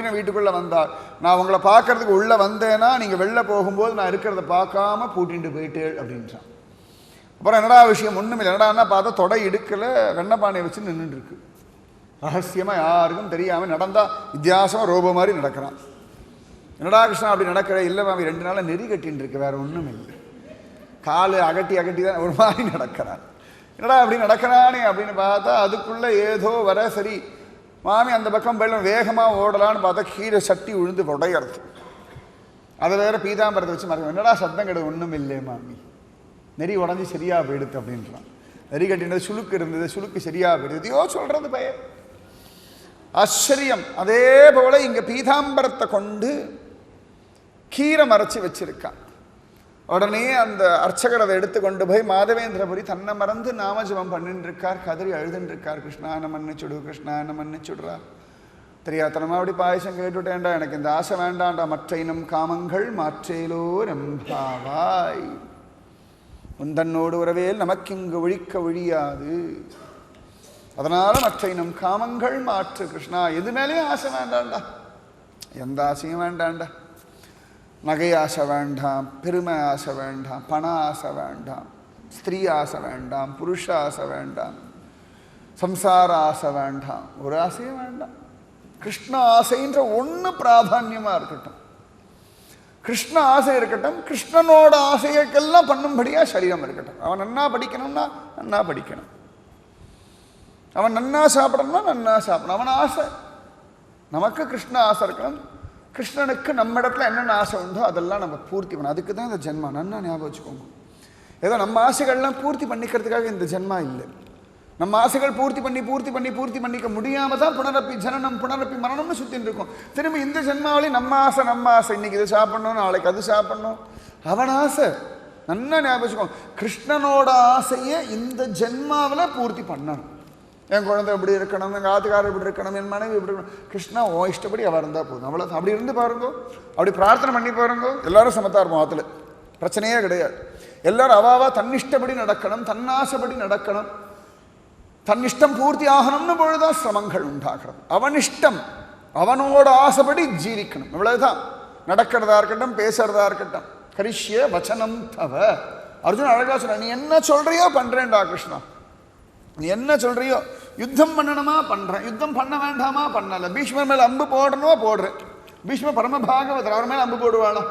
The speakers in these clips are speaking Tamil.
பூட்டின வீட்டுக்குள்ளே வந்தார். நான் உங்களை பார்க்கறதுக்கு உள்ளே வந்தேன்னா நீங்கள் வெளில போகும்போது நான் இருக்கிறத பார்க்காம பூட்டிட்டு போயிட்டு அப்படின்றான். அப்புறம் என்னடா விஷயம்? ஒன்றும் இல்லை. என்னடான்னா பார்த்தா தொடை இடுக்கல வெண்ணப்பானையை வச்சு நின்றுட்டுருக்கு. ரகசியமாக யாருக்கும் தெரியாமல் நடந்தால் வித்தியாசமாக ரோபோ மாதிரி நடக்கிறான். என்னடா கிருஷ்ணா அப்படி நடக்கிற? இல்லை மாமி 2 நாளாக நெறி கட்டின்னு இருக்கு, வேறு ஒன்றும் இல்லை. காலு அகட்டி அகட்டி தான் ஒரு மாதிரி நடக்கிறான். என்னடா அப்படி நடக்கிறானே அப்படின்னு பார்த்தா அதுக்குள்ளே ஏதோ வர. சரி மாமி அந்த பக்கம் போயிடலாம், வேகமாக ஓடலான்னு பார்த்தா கீழே சட்டி விழுந்து உடையிறது. அதை வேற பீதாம்பரத்தை வச்சு மறைக்கும். என்னடா சத்தம் கிடையாது? ஒன்றும் இல்லை மாமி, நெறி உடஞ்சி சரியாக போயிடுது அப்படின்றான். நெறி கட்டினது சுளுக்கு இருந்தது, சுளுக்கு சரியாக போயிடுது. ஐயோ சொல்கிறது பையன் ஆச்சரியம். அதே போல இங்கே பீதாம்பரத்தை கொண்டு கீரை மறைச்சி வச்சிருக்கான். உடனே அந்த அர்ச்சகர் அதை எடுத்து கொண்டு போய் மாதவேந்திரபுரி தன்னை மறந்து நாமஜபம் பண்ணிட்டு இருக்கார், கதறி அழுதுன்னு இருக்கார். கிருஷ்ணான மன்னிச்சுடு, கிருஷ்ணான மன்னிச்சுடுறா. தெரியாதனமா அப்படி பாயசம் கேட்டுட்டேன்டா, எனக்கு இந்த ஆசை வேண்டாண்டா. மற்ற இனம் காமங்கள் மாற்றேலோ ரம்பாவாய், உந்தன்னோடு உறவேல் நமக்கிங்கு ஒழிக்க ஒழியாது. அதனால மற்ற இனம் காமங்கள் மாற்று கிருஷ்ணா. எது மேலேயும் ஆசை வேண்டாண்டா, எந்த ஆசையும் வேண்டாண்டா. நகை ஆசை வேண்டாம், பெருமை ஆசை வேண்டாம், பண ஆசை வேண்டாம், ஸ்திரீ ஆசை வேண்டாம், புருஷ ஆசை வேண்டாம், சம்சார ஆசை வேண்டாம், ஒரு ஆசையும் வேண்டாம். கிருஷ்ண ஆசைன்ற ஒன்று பிராதான்யமாக இருக்கட்டும். கிருஷ்ண ஆசை இருக்கட்டும். கிருஷ்ணனோட ஆசைகளுக்கெல்லாம் பண்ணும்படியாக சரீரம் இருக்கட்டும். அவன் நன்னா படிக்கணும்னா நன்னா படிக்கணும், அவன் நன்னா சாப்பிடணும்னா நன்னா சாப்பிடணும். அவன் ஆசை. நமக்கு கிருஷ்ண ஆசை இருக்கணும். கிருஷ்ணனுக்கு நம்ம இடத்துல என்னென்ன ஆசை உண்டோ அதெல்லாம் நம்ம பூர்த்தி பண்ணணும். அதுக்கு தான் இந்த ஜென்மா. நன்னா ஞாபகம் வச்சுக்கோங்க. ஏதோ நம்ம ஆசைகள்லாம் பூர்த்தி பண்ணிக்கிறதுக்காக இந்த ஜென்மா இல்லை. நம்ம ஆசைகள் பூர்த்தி பண்ணிக்க முடியாமல் தான் புனரப்பி ஜனனம் புனரப்பி மரணம்னு சுற்றின்னு இருக்கும். திரும்பி இந்த ஜென்மாவிலையும் நம்ம ஆசை. இன்னைக்கு இது சாப்பிடணும், நாளைக்கு அது சாப்பிடணும். அவன் ஆசை. நன்னா ஞாபகம் வச்சுக்கோங்க. கிருஷ்ணனோட ஆசையை இந்த ஜென்மாவில் பூர்த்தி பண்ணணும். என் குழந்தை இப்படி இருக்கணும், எங்கள் ஆத்துக்காரர் இப்படி இருக்கணும், என் மனைவி இப்படி இருக்கணும். கிருஷ்ணா ஓ இஷ்டப்படி அவள் இருந்தால் போதும், அவ்வளோ. அப்படி இருந்து பாருங்கோ, அப்படி பிரார்த்தனை பண்ணி பாருங்கோ. எல்லாரும் சமத்தா இருப்போம் ஆற்றுல, பிரச்சனையே கிடையாது. எல்லாரும் அவாவா தன்னிஷ்டப்படி நடக்கணும், தன்னாசைப்படி நடக்கணும். தன்னிஷ்டம் பூர்த்தி ஆகணும்னு பொழுதுதான் சிரமங்கள் உண்டாகிறது. அவனிஷ்டம், அவனோட ஆசைப்படி ஜீவிக்கணும், இவ்வளவுதான். நடக்கிறதா இருக்கட்டும், பேசுறதா இருக்கட்டும். கரிஷ்ய வச்சனம் தவ. அர்ஜுன் அழகா சொல்ற, நீ என்ன சொல்றியோ பண்றேன்டா கிருஷ்ணா. நீ என்ன சொல்றியோ, யுத்தம் பண்ணணுமா பண்றேன், யுத்தம் பண்ண வேண்டாமா பண்ணல. பீஷ்மர் மேல அம்பு போடணுமா போடுறேன். பீஷ்மர் பரமபாகவதர், அவர் மேல அம்பு போடுவாளா?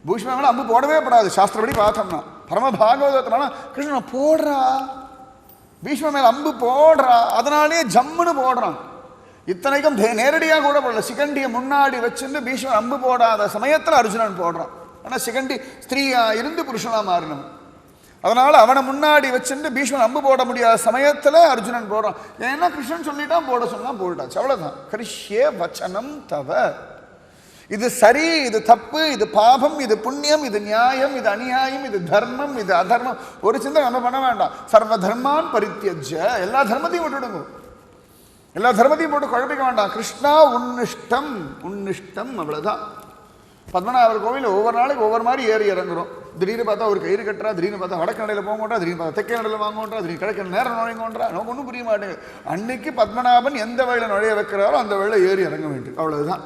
பீஷ்மர் மேல அம்பு போடவே படாது சாஸ்திரப்படி பார்த்தோம்னா. பரமபாகவதர் கிருஷ்ணன் போடுறா, பீஷ்மர் மேல அம்பு போடுறா, அதனாலேயே ஜம்முன்னு போடுறான். இத்தனைக்கும் நேரடியாக கூட போடல, சிகண்டியை முன்னாடி வச்சுட்டு பீஷ்மர் அம்பு போடாத சமயத்தில் அர்ஜுனன் போடுறான். ஆனால் சிகண்டி ஸ்திரீயா இருந்து புருஷனா மாறினவன். அதனால அவனை முன்னாடி வச்சுட்டு பீஷ்மன் அம்பு போட முடியாத சமயத்தில் அர்ஜுனன் போடுறான். ஏன்னா கிருஷ்ணன் சொல்லிட்டான், போட சொன்னா போட்டாச்சு, அவ்வளவுதான். கரிஷ்யே வச்சனம் தவ. இது சரி, இது தப்பு, இது பாபம், இது புண்ணியம், இது நியாயம், இது அநியாயம், இது தர்மம், இது அதர்மம், ஒரு சிந்தை நம்ம பண்ண வேண்டாம். சர்வ தர்மான் பரித்யஜ்ய, எல்லா தர்மத்தையும் விட்டுடுங்க. எல்லா தர்மத்தையும் போட்டு குழப்பிக்க வேண்டாம். கிருஷ்ணா உன்னிஷ்டம், உன்னிஷ்டம், அவ்வளவுதான். பத்மநாபர் கோவில் ஒவ்வொரு நாளைக்கு ஒவ்வொரு மாதிரி ஏறி இறங்குறோம். திடீர்னு பார்த்தா ஒரு கயிறு கட்டுறா, திடீர்னு பார்த்தா வடக்கு நடையில் போங்கோன்றா, திடீர்னு பார்த்தா தெற்கே நடையில் வாங்கோன்றா, திடீர்னு கிழக்கு நேரம் நுழைங்கோன்றா. நமக்கு ஒன்றும் புரிய மாட்டேங்குது. அன்னைக்கு பத்மநாபன் எந்த வழியில் நுழைய வைக்கிறாரோ அந்த வழியில் ஏறி இறங்க வேண்டும், அவ்வளவுதான்.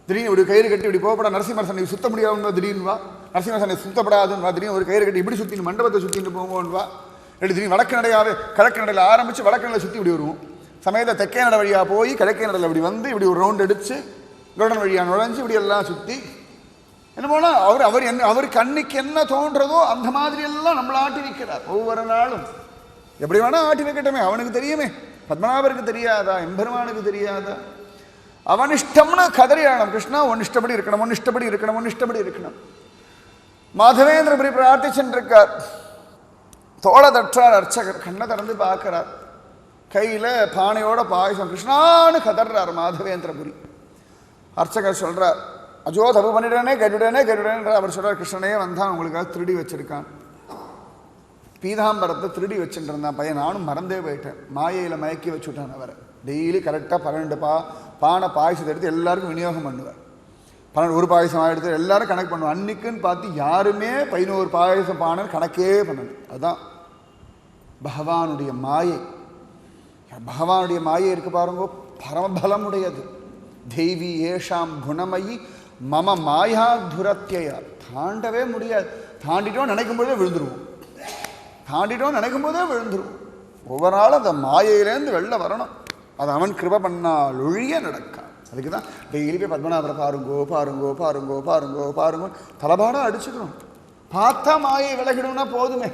திடீர்னு இப்படி கயிறு கட்டி இப்படி போகப்படா, நரசிம்மர் சன்னை சுத்த முடியாதுன்னு திடீர்னு வா, நரசிம்மர் சன்னை சுத்தப்படாதுன்னு வா, திடீர்னு ஒரு கயிறு கட்டி இப்படி சுற்றின்னு மண்டபத்தை சுற்றிட்டு போங்கோன்னு வா. திடீர்னு வடக்கு நடையாவே கிழக்கு நடையில் ஆரம்பித்து வடக்கு நடையில் சுற்றி இப்படி வருவோம். சமயத்தில் தெற்கே நடை வழியாக போய் கிழக்கே நடையில் இப்படி வந்து இப்படி ஒரு ரவுண்ட் அடித்து கருடன் வழியாக நுழைஞ்சு இப்படி எல்லாம் சுற்றி என்ன போனால் அவருக்கு அன்னைக்கு என்ன தோன்றதோ அந்த மாதிரி எல்லாம் நம்மளை ஆட்டி வைக்கிறார். ஒவ்வொரு நாளும் எப்படி வேணா ஆட்டி வைக்கட்டுமே, அவனுக்கு தெரியுமே. பத்மநாபருக்கு தெரியாதா, எம்பெருமானுக்கு தெரியாதா? அவன் இஷ்டம்னு கதறியானம். கிருஷ்ணா ஒன்னு இஷ்டப்படி இருக்கணும், ஒன்னு இஷ்டப்படி இருக்கணும், ஒன்னு இஷ்டப்படி இருக்கணும். மாதவேந்திரபுரி பிரார்த்திச்சுருக்கார். தோளை தற்றார் அர்ச்சகர். கண்ணை திறந்து பார்க்கிறார். கையில் பானையோட பாயசம். கிருஷ்ணான்னு கதறார் மாதவேந்திரபுரி. அர்ச்சகர் சொல்றார், அஜோ தப்பு பண்ணிட்டேனே கேட்டுட்டேனே. அவர் சொல்றார், கிருஷ்ணனே வந்தான், உங்களுக்காக திருடி வச்சிருக்கான். பீதாம்பரத்தை திருடி வச்சுட்டு இருந்தான் பையன். நானும் மறந்தே போயிட்டேன். மாயையில் மயக்கி வச்சுட்டான் அவரை. டெய்லி கரெக்டாக 12 பானை பாயசத்தை எடுத்து எல்லாருக்கும் விநியோகம் பண்ணுவார். 12 ஒரு பாயசம் எடுத்து எல்லாரும் கணக்கு பண்ணுவார். அன்னைக்குன்னு பார்த்து யாருமே 11 பாயசம் பானை கணக்கே பண்ணணும். அதுதான் பகவானுடைய மாயை. பகவானுடைய மாயை இருக்கு பாருங்கோ, பரமபலம் உடையது. தெய்வி ஏஷாம் குணமயி மம மாயா துரத்தியா. தாண்டவே முடியாது. தாண்டிட்டோம் நினைக்கும் போதே விழுந்துருவோம். தாண்டிட்டோம் நினைக்கும் போதே விழுந்துருவோம். ஒவ்வொரு நாளும் அந்த மாயையிலேருந்து வெளில வரணும். அது அவன் கிருபை பண்ணால் ஒழிய நடக்காது. அதுக்கு தான் டெய்லி போய் பத்மநாபரை பாருங்கோ பாருங்கோ பாருங்கோ பாருங்கோ பாருங்கோ தலபாடாக அடிச்சுக்கணும். பார்த்தா மாயை விலகிடும்னா போதுமே.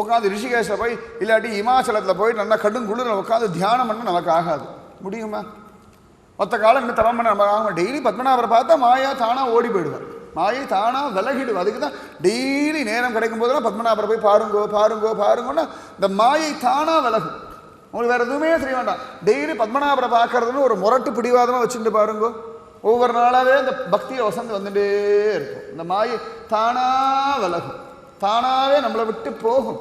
உட்காந்து ரிஷிகேஷில் போய் இல்லாட்டி இமாச்சலத்தில் போய் நல்லா கடும் குளிரில் உட்காந்து தியானம் பண்ண நமக்கு ஆகாது. முடியுமா? மொத்த காலம் இன்னும் தவம் பண்ண நமக்கு ஆகாமல். டெய்லி பத்மநாபரை பார்த்தா மாயா தானாக ஓடி போயிடுவார். மாயை தானாக விலகிடுவோம். அதுக்கு தான் டெய்லி நேரம் கிடைக்கும் போதெல்லாம் பத்மநாபரை போய் பாருங்கோ பாருங்கோ பாருங்கன்னா இந்த மாயை தானாக விலகும். உங்களுக்கு வேறு எதுவுமே தெரிய வேண்டாம். டெய்லி பத்மநாபரை பார்க்கறதுன்னு ஒரு முரட்டு பிடிவாதமாக வச்சுட்டு பாருங்கோ. ஒவ்வொரு நாளாகவே இந்த பக்தியை வசந்து வந்துட்டே இருக்கும். இந்த மாயை தானாக விலகும். தானாகவே நம்மளை விட்டு போகும்.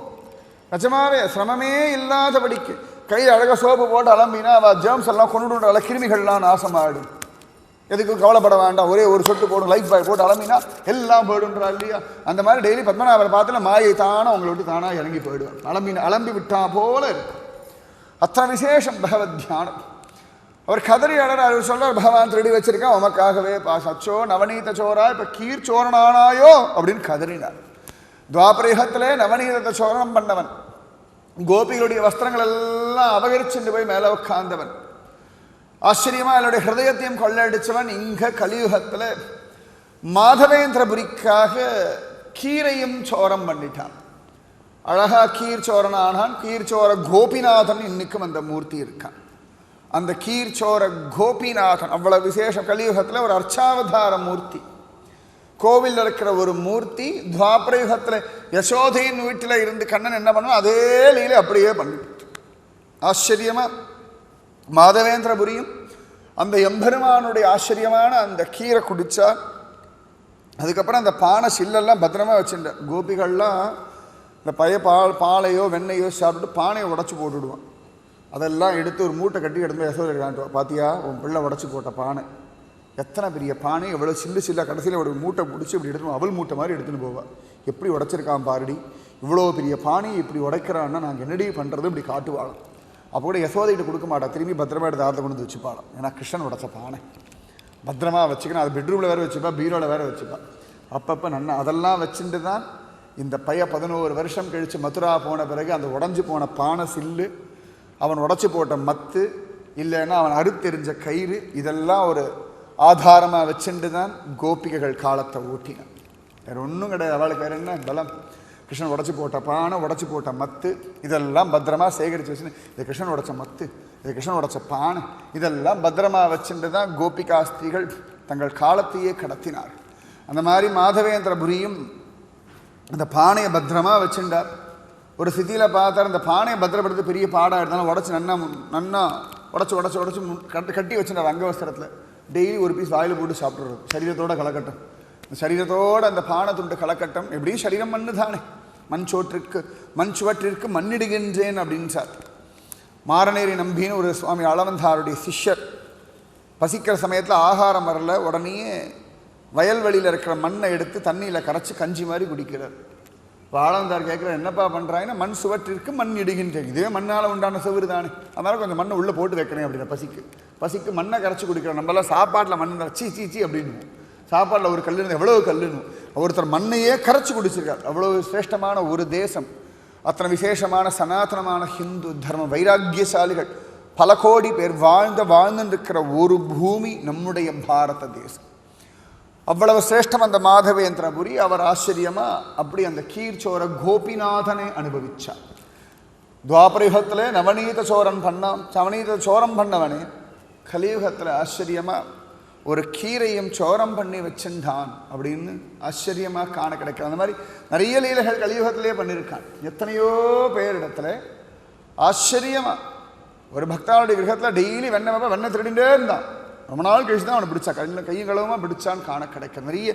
நிஜமாவே சிரமமே இல்லாதபடிக்கு கையில் அழகாக சோப்பு போட்டு அலம்பினா அவள் ஜேம்ஸ் எல்லாம் கொண்டு விடுற கிருமிகள்லாம் நாசமாகிடும். எதுக்கும் கவலைப்பட வேண்டாம். ஒரே ஒரு சொட்டு போடும் லைஃப் பாய் போட்டு அலம்பினா எல்லாம் போயிடுன்றா இல்லையா? அந்த மாதிரி டெய்லி பத்மநாபரை பார்த்துல மாயை தானாக உங்களை விட்டு தானாக இறங்கி போயிடுவார். அலம்பி விட்டா போல இருக்கும். அத்தனை விசேஷம் பகவத் தியானம். அவர் கதறி அவர் சொல்றார், பகவான் திருடி வச்சிருக்கான் உமக்காகவே அச்சோ நவநீத சோரா, இப்போ கீர் சோரனானாயோ அப்படின்னு கதறினார். துவாபரயுகத்திலே நவநீதத்தை சோரணம் பண்ணவன், கோபிகளுடைய வஸ்திரங்கள் எல்லாம் அபகரிச்சுட்டு போய் மேலே உட்கார்ந்தவன், ஆச்சரியமா என்னுடைய ஹிருதயத்தையும் கொள்ளடிச்சவன், இங்க கலியுகத்தில் மாதவேந்திரபுரிக்காக கீரையும் சோரம் பண்ணிட்டான். அழகா கீர் சோரனானான். கீர் சோர கோபிநாதன் இன்னைக்கும் அந்த மூர்த்தி இருக்கான். அந்த கீர் சோர கோபிநாதன் அவ்வளவு விசேஷம். கலியுகத்தில் ஒரு அர்ச்சாவதார மூர்த்தி, கோவில் இருக்கிற ஒரு மூர்த்தி. துவாபரயுகத்தில் யசோதையின் வீட்டில் இருந்து கண்ணன் என்ன பண்ணணும் அதே லீலை அப்படியே பண்ணிட்டு ஆச்சரியமா மாதவேந்திரபுரியும் அந்த எம்பெருமானுடைய ஆச்சரியமான அந்த கீரை குடிச்சா. அதுக்கப்புறம் அந்த பானை சில்லெல்லாம் பத்திரமா வச்சுட்ட. கோபிகள்லாம் இந்த பாலையோ வெண்ணையோ சாப்பிட்டு பானையை உடச்சி போட்டுவிடுவான். அதெல்லாம் எடுத்து ஒரு மூட்டை கட்டி எடுத்து யசோதை காட்டுவான். பார்த்தியா உன் பிள்ளை உடச்சி போட்ட பானை, எத்தனை பெரிய பானை, எவ்வளோ சில்லாக கடைசியில் ஒரு மூட்டை பிடிச்சி இப்படி எடுத்துன்னு அவள் மூட்டை மாதிரி எடுத்துன்னு போவாள். எப்படி உடைச்சிருக்கான் பாருடி, இவ்வளோ பெரிய பானையை இப்படி உடைக்கிறான்னா நாங்கள் என்னடி பண்ணுறது இப்படி காட்டுவாளாம். அப்போ கூட யசோதைகிட்ட கொடுக்க மாட்டா, திரும்பி பத்திரமா எடுத்து ஆரத்தை கொண்டு வந்து வச்சுப்பாளாம். ஏன்னா கிருஷ்ணன் உடைச்ச பானை பத்திரமா வச்சுக்கணும். அது பெட்ரூமில் வேறு வச்சுப்பா, பீரோவில் வேறு வச்சுப்பா. அப்பப்போ நன்னா அதெல்லாம் வச்சுட்டு தான் இந்த 11 வருஷம் கழித்து மதுரா போன பிறகு அந்த உடஞ்சி போன பானை சில்லு, அவன் உடச்சி போட்ட மத்து, இல்லைன்னா அவன் அறுத்தெறிஞ்ச கயிறு, இதெல்லாம் ஒரு ஆதாரமாக வச்சுட்டு தான் கோபிகைகள் காலத்தை ஓட்டினான். வேறு ஒன்றும் கிடையாது. அவளுக்கு வேறு என்ன பலம்? கிருஷ்ணன் உடச்சி போட்ட பானை, உடச்சி போட்ட மத்து, இதெல்லாம் பத்திரமா சேகரித்து வச்சுன்னு, இது கிருஷ்ணன் உடைச்ச மத்து, இது கிருஷ்ணன் உடைச்ச பானை, இதெல்லாம் பத்திரமா வச்சுட்டு தான் கோபிகா ஸ்திரீகள் தங்கள் காலத்தையே கடத்தினார். அந்த மாதிரி மாதவேந்திரபுரியும் அந்த பானையை பத்திரமா வச்சுட்டார். ஒரு சித்தியில் பார்த்தார், அந்த பானையை பத்திரப்படுத்த பெரிய பாடாக இருந்தாலும் உடச்சி நன்னா உடச்சி கட்டி வச்சுட்டார் அங்கவஸ்திரத்தில். டெய்லி ஒரு பீஸ் வாயில் போட்டு சாப்பிட்றது. சரீரத்தோட கலக்கட்டும், சரீரத்தோடு அந்த பானை துண்டு கலக்கட்டும். எப்படியும் சரீரம் மண்ணு தானே, மண் சுவற்றிற்கு மண்ணிடுகின்றேன் அப்படின்னு சார். மாரநேரி நம்பின்னு ஒரு சுவாமி அளவந்தாருடைய சிஷ்யர் பசிக்கிற சமயத்தில் ஆகாரம் வரல, உடனே வயல்வெளியில் இருக்கிற மண்ணை எடுத்து தண்ணியில் கரைச்சி கஞ்சி மாதிரி குடிக்கிறார். இப்போ ஆளவந்தார் கேட்குறார், என்னப்பா பண்ணுறாங்கன்னா, மண் சுவற்றிற்கு மண் இடுகின்றேன். இதே மண்ணால் உண்டான சுவர் தானே, அதனால் கொஞ்சம் மண்ணை உள்ளே போட்டு வைக்கிறேன் அப்படின்னா. பசிக்கு மண்ணை கரைச்சி குடிக்கிறோம். நம்மளாம் சாப்பாட்டில் மண் சீ அப்படின்னு, சாப்பாட்டில் ஒரு கல்லுன்னு எவ்வளோ கல்லுன்னு, ஒருத்தர் மண்ணையே கரைச்சி குடிச்சிருக்கார். அவ்வளோ சிரேஷ்டமான ஒரு தேசம், அத்தனை விசேஷமான சனாதனமான ஹிந்து தர்ம வைராக்கியசாலிகள் பல கோடி பேர் வாழ்ந்துருக்கிற ஒரு பூமி நம்முடைய பாரத தேசம். அவ்வளவு சிரேஷ்டம் அந்த மாதவேந்திரபுரி. அவர் ஆச்சரியமா அப்படி அந்த கீர்ச்சோர கோபிநாதனை அனுபவிச்சார். துவாபரயுகத்தில் நவநீத சோரம் பண்ணவனே கலியுகத்தில் ஆச்சரியமா ஒரு கீரையும் சோரம் பண்ணி வச்சுட்டான் அப்படின்னு ஆச்சரியமாக காண கிடைக்கும். அந்த மாதிரி நிறைய லீலைகள் கலியுகத்திலே பண்ணியிருக்கான். எத்தனையோ பேரிடத்துல ஆச்சரியமா ஒரு பக்தாவுடைய விரகத்தில் டெய்லி வெண்ணை திருடிண்டே இருந்தான். ரொம்ப நாள் கழிச்சு தான் அவனை பிடிச்சா, கையும் களவுமா பிடிச்சான்னு காண கிடைக்கும். நிறைய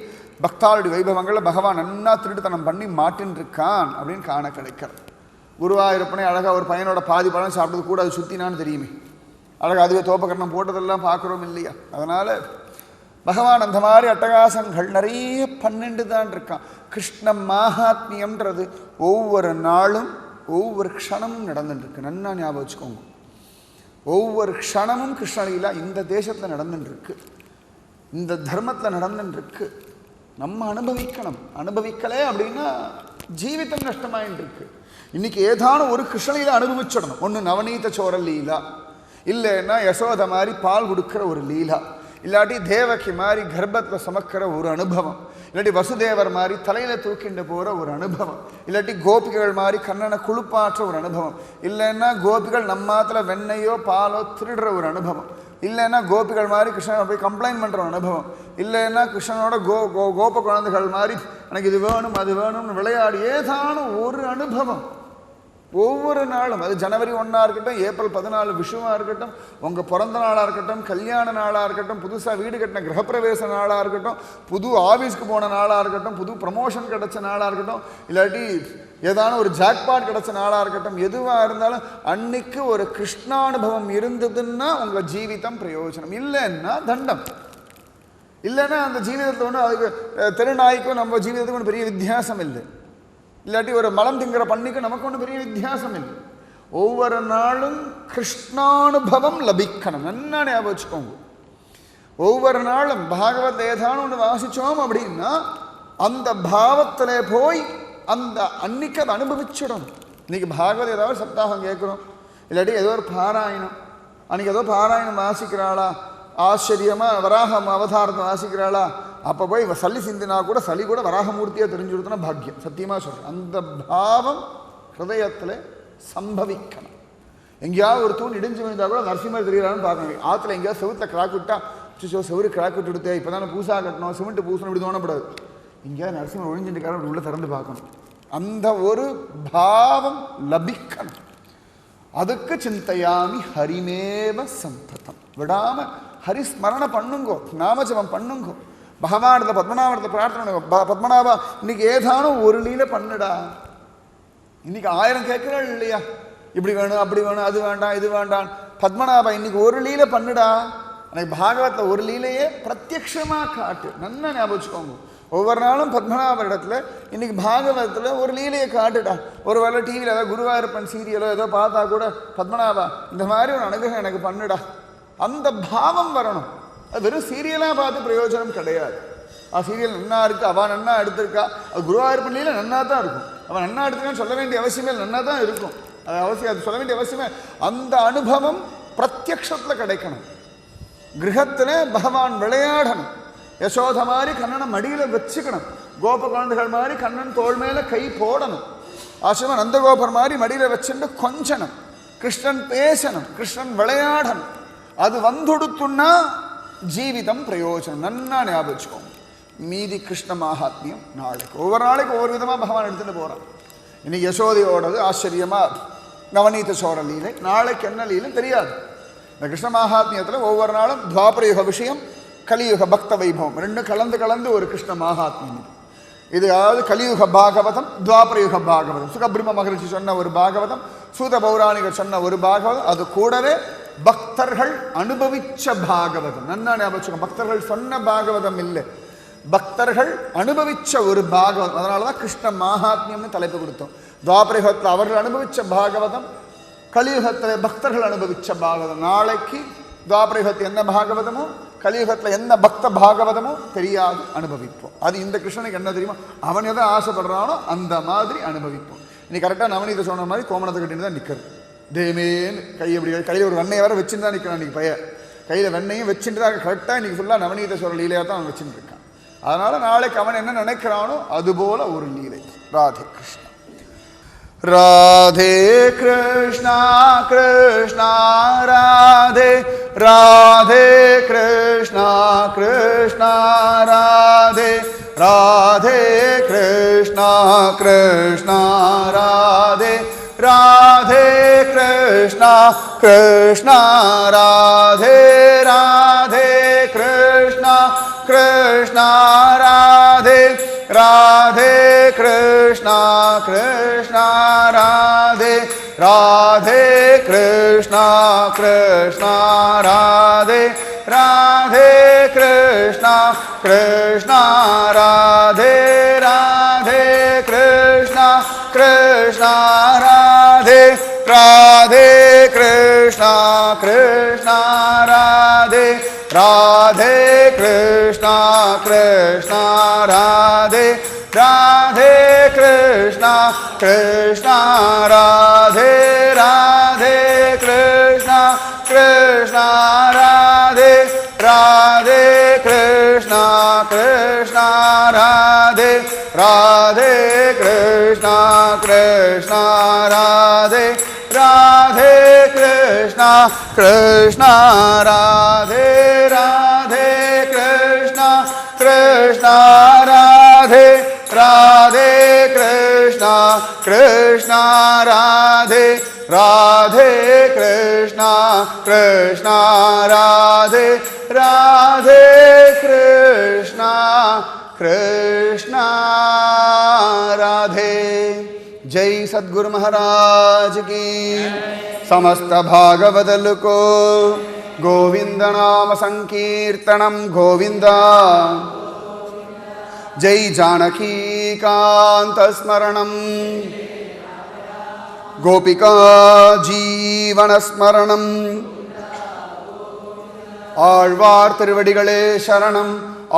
பக்தாளுடைய வைபவங்களில் பகவான் நன்னா திருட்டுத்தனம் பண்ணி மாட்டின்னு இருக்கான் அப்படின்னு காண கிடைக்கிறது. குருவாயூரப்பனே அழகாக ஒரு பையனோட பாதி பழம் சாப்பிட்டது கூட அது சுற்றினான்னு தெரியுமே, அழகாக அதுவே தோப்பக்கரணம் போட்டதெல்லாம் பார்க்குறோம் இல்லையா? அதனால் பகவான் அந்த மாதிரி அட்டகாசங்கள் நிறைய பன்னெண்டு தான் இருக்கான். கிருஷ்ண மாஹாத்மியம்ன்றது ஒவ்வொரு நாளும் ஒவ்வொரு க்ஷணமும் நடந்துட்டுருக்கு. நன்னா ஞாபகம் வச்சுக்கோங்க. ஒவ்வொரு க்ஷணமும் கிருஷ்ணலீலா இந்த தேசத்தில் நடந்துருக்கு, இந்த தர்மத்தில் நடந்துருக்கு. நம்ம அனுபவிக்கணும். அனுபவிக்கலே அப்படின்னா ஜீவிதம் நஷ்டமாயின்னு இருக்கு. இன்னைக்கு ஏதான ஒரு கிருஷ்ணலீலா அனுபவிச்சிடணும். ஒன்று நவநீத சோர லீலா, இல்லைன்னா யசோத மாதிரி பால் கொடுக்குற ஒரு லீலா, இல்லாட்டி தேவகி மாதிரி கர்ப்பத்தில் சுமக்கிற ஒரு அனுபவம், இல்லாட்டி வசுதேவர் மாதிரி தலையில் தூக்கிண்டு போகிற ஒரு அனுபவம், இல்லாட்டி கோபிகள் மாதிரி கண்ணனை குளிப்பாற்ற ஒரு அனுபவம், இல்லைன்னா கோபிகள் நம்மாத்துல வெண்ணையோ பாலோ திருடுற ஒரு அனுபவம், இல்லைன்னா கோபிகள் மாதிரி கிருஷ்ணனை போய் கம்ப்ளைண்ட் பண்ணுற ஒரு அனுபவம், இல்லைன்னா கிருஷ்ணனோட கோப குழந்தைகள் மாதிரி எனக்கு இது வேணும் அது வேணும்னு விளையாடி ஏதானும் ஒரு அனுபவம். ஒவ்வொரு நாளும், அது ஜனவரி 1 இருக்கட்டும், ஏப்ரல் 14 விஷுவாக இருக்கட்டும், உங்கள் பிறந்த நாளாக இருக்கட்டும், கல்யாண நாளாக இருக்கட்டும், புதுசாக வீடு கட்டின கிரகப்பிரவேச நாளாக இருக்கட்டும், புது ஆஃபீஸ்க்கு போன நாளாக இருக்கட்டும், புது ப்ரமோஷன் கிடைச்ச நாளாக இருக்கட்டும், இல்லாட்டி ஏதான ஒரு ஜாக்பாட் கிடைச்ச நாளாக இருக்கட்டும், எதுவாக இருந்தாலும் அன்னைக்கு ஒரு கிருஷ்ணானுபவம் இருந்ததுன்னா உங்கள் ஜீவிதம் பிரயோஜனம், இல்லைன்னா தண்டம். இல்லைன்னா அந்த ஜீவிதத்தில் ஒன்று அதுக்கு தெருநாய்க்கும் நம்ம ஜீவிதத்துக்கு ஒன்று பெரிய வித்தியாசம் இல்லை, இல்லாட்டி ஒரு மலம் திங்கிற பண்ணிக்கு நமக்கு ஒன்றும் பெரிய வித்தியாசம் இல்லை. ஒவ்வொரு நாளும் கிருஷ்ணானுபவம் லபிக்கணும். நல்லா ஞாபகம் வச்சுக்கோங்க. ஒவ்வொரு நாளும் பாகவத் ஏதானும் ஒன்று வாசித்தோம் அப்படின்னா அந்த பாவத்தில் போய் அந்த அன்னைக்கு அதை அனுபவிச்சிடும். இன்னைக்கு பாகவத் ஏதாவது சப்தாகம் கேட்குறோம், இல்லாட்டி ஏதோ ஒரு பாராயணம், அன்றைக்கி ஏதோ பாராயணம் வாசிக்கிறாளா, ஆச்சரியமாக வராகம் அவதாரத்தை வாசிக்கிறாளா, அப்போ போய் சளி சிந்தினா கூட சளி கூட வராகமூர்த்தியாக தெரிஞ்சுடுத்துனா பாக்கியம். சத்தியமாக சொல்கிறேன், அந்த பாவம் ஹிருதயத்தில் சம்பவிக்கணும். எங்கேயாவது ஒரு தூண் இடிஞ்சு விழுந்தால் கூட நரசிம்மர் தெரிகிறான்னு பார்க்கணும். ஆற்றுல எங்கேயாவது செவுத்தில் கிராக் விட்டா செவரு கிராக் விட்டு கொடுத்தே இப்போ தானே பூசா கட்டணும், சிமெண்ட் பூசணும், இப்படி தோணப்படாது. எங்கேயாவது நரசிம்மர் ஒழிஞ்சுட்டுக்காரன் அப்படி உள்ளே திறந்து பார்க்கணும். அந்த ஒரு பாவம் லபிக்கணும். அதுக்கு சிந்தையாமி ஹரிமேவ சம்பதம். விடாமல் ஹரிஸ்மரண பண்ணுங்கோ, நாமஜபம் பண்ணுங்கோ, பகவானத்தை பத்மநாபத்தை பிரார்த்தனை. பத்மநாபா இன்னைக்கு ஏதானும் ஒரு லீலை பண்ணுடா. இன்னைக்கு 1000 கேட்கிறாள் இல்லையா, இப்படி வேணும் அப்படி வேணும் அது வேண்டாம் இது வேண்டாம். பத்மநாபா இன்னைக்கு ஒரு லீலை பண்ணுடா. எனக்கு பாகவத்தில் ஒரு லீலையே பிரத்யக்ஷமாக காட்டு. நல்லா ஞாபகம் வச்சுக்கோங்க. ஒவ்வொரு நாளும் பத்மநாபர் இடத்துல இன்னைக்கு பாகவத்தில் ஒரு லீலையை காட்டுடா. ஒரு வேளை டிவியில் ஏதோ குருவாயூரப்பன் சீரியலோ ஏதோ பார்த்தா கூட பத்மநாபா இந்த மாதிரி ஒரு அனுகிரகம் எனக்கு பண்ணுடா. அந்த பாவம் வரணும். அது வெறும் சீரியலாக பார்த்து பிரயோஜனம் கிடையாது. சீரியல் நன்னா இருக்கு, அவன் நன்னா எடுத்திருக்கா, அது குருவாயூரப்பள்ளியில் நன்னா தான் இருக்கும். அவன் நன்னா எடுத்துக்கான்னு சொல்ல வேண்டிய அவசியமே நன்னா தான் இருக்கும். அது அவசியம், அது சொல்ல வேண்டிய அவசியமே. அந்த அனுபவம் பிரத்யக்ஷத்தில் கிடைக்கணும். கிரகத்தில் பகவான் விளையாடணும். யசோத மாதிரி கண்ணனை மடியில் வச்சுக்கணும். கோப குழந்தைகள் மாதிரி கண்ணன் தோள் மேலே கை போடணும். ஆசிரம நந்தகோபர் மாதிரி மடியில் வச்சுட்டு கொஞ்சணும். கிருஷ்ணன் பேசணும், கிருஷ்ணன் விளையாடணும். அது வந்துடுத்துன்னா ஜீவிதம் பிரயோஜனம். நன்னா ஞாபகம் வச்சுக்கோங்க. மீதி கிருஷ்ண மகாத்மியம் நாளைக்கு ஒவ்வொரு நாளைக்கு ஒவ்வொரு விதமாக பகவான் எடுத்துகிட்டு போகிறான். இன்னைக்கு யசோதையோடது ஆச்சரியமாக நவநீத சோர லீலை, நாளைக்கு என்ன லீலை தெரியாது. இந்த கிருஷ்ண மகாத்மியத்தில் ஒவ்வொரு நாளும் துவாபரயுக விஷயம், கலியுக பக்த வைபவம் ரெண்டும் கலந்து ஒரு கிருஷ்ண மகாத்மியம். இது அதாவது கலியுக பாகவதம், துவாபரயுக பாகவதம், சுகபிரம்ம மகரிஷி சொன்ன ஒரு பாகவதம், சூத பௌராணிகர் சொன்ன ஒரு பாகவதம், அது கூடவே பக்தர்கள் அனுபவிச்ச பாகவதம். நன்னா ஞாபகம். பக்தர்கள் சொன்ன பாகவதம் இல்லை, பக்தர்கள் அனுபவிச்ச ஒரு பாகவதம். அதனால தான் கிருஷ்ண மகாத்மியம்னு தலைப்பு கொடுத்தோம். துவாபரயுகத்தில் அவர்கள் அனுபவிச்ச பாகவதம், கலியுகத்தில் பக்தர்கள் அனுபவிச்ச பாகவதம். நாளைக்கு துவாபரயுகத்தில் என்ன பாகவதமோ, கலியுகத்தில் என்ன பக்த பாகவதமோ தெரியாது, அனுபவிப்போம். அது இந்த கிருஷ்ணனுக்கு என்ன தெரியுமா, அவன் எதை ஆசைப்படுறானோ அந்த மாதிரி அனுபவிப்போம். இன்னைக்கு கரெக்டாக நவநீத சொன்ன மாதிரி கோமணத்தை கட்டிட்டு தான் நிற்கிறது. தேமேன்னு கை எப்படி கையில் ஒரு வெண்ணையை வேறு வச்சுட்டு தான் நிற்கிறான். இன்றைக்கி பையன் கையில் வெண்ணையும் வச்சுட்டு தான் கரெக்டாக இன்றைக்கி ஃபுல்லாக நவநீத சொல்ற லீலையாக தான் அவன் வச்சுட்டு இருக்கான். அதனால் நாளைக்கு அவன் என்ன நினைக்கிறானோ அதுபோல ஒரு லீலை. Radhe Krishna. Radhe Krishna Krishna Radhe, Radhe Krishna Krishna Radhe, Radhe Krishna Krishna Radhe, Radhe Krishna Krishna Radhe, Radhe Krishna Krishna Radhe, Radhe Krishna Krishna Radhe, Radhe Krishna Krishna Radhe, Radhe Krishna Krishna Radhe, Radhe Krishna Krishna Radhe, Radhe Krishna Krishna Krishna Radhe Radhe Krishna Krishna Radhe Radhe Krishna Krishna Radhe Radhe Krishna Krishna Radhe Radhe Krishna Krishna Radhe Radhe Krishna Krishna Radhe Radhe Krishna Krishna Radhe Radhe Krishna Krishna Radhe Radhe Krishna Krishna Radhe Radhe Krishna Krishna Radhe Radhe Krishna Krishna Radhe जय सद्गुरु महाराज की समस्त भागवदल को गोविंद नाम संकीर्तनम गोविंदा जय जानकी कांत स्मरणम गोपिका जीवन स्मरणम ஆழ்வார் திருவடிகளே சரணம்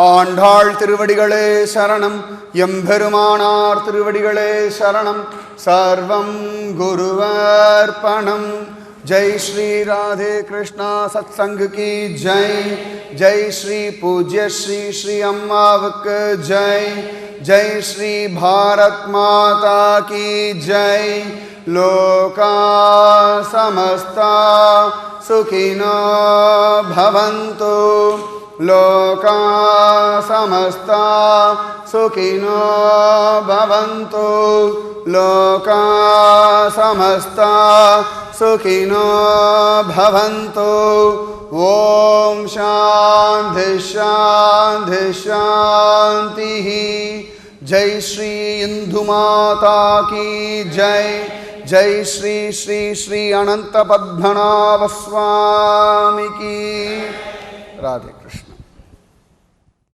ஆண்டாள் திருவடிகளே சரணம் எம்பெருமானார் திருவடிகளே சரணம் சர்வம் குருவர்ப்பணம் जय श्री राधे कृष्णा सत्संग की जय जय श्री पूज्य श्री श्री अम्मावक जय जय श्री भारत माता की जय लोका समस्ता सुखिनो भवन्तु लोका समस्ता सुखिनो भवन्तु लोका समस्ता सुखिनो भवन्तु ओम शांति शांति शांति जय श्री इंदु माता की जय जय श्री श्री श्री अनंत पद्मनाभ स्वामी की राधे कृष्ण।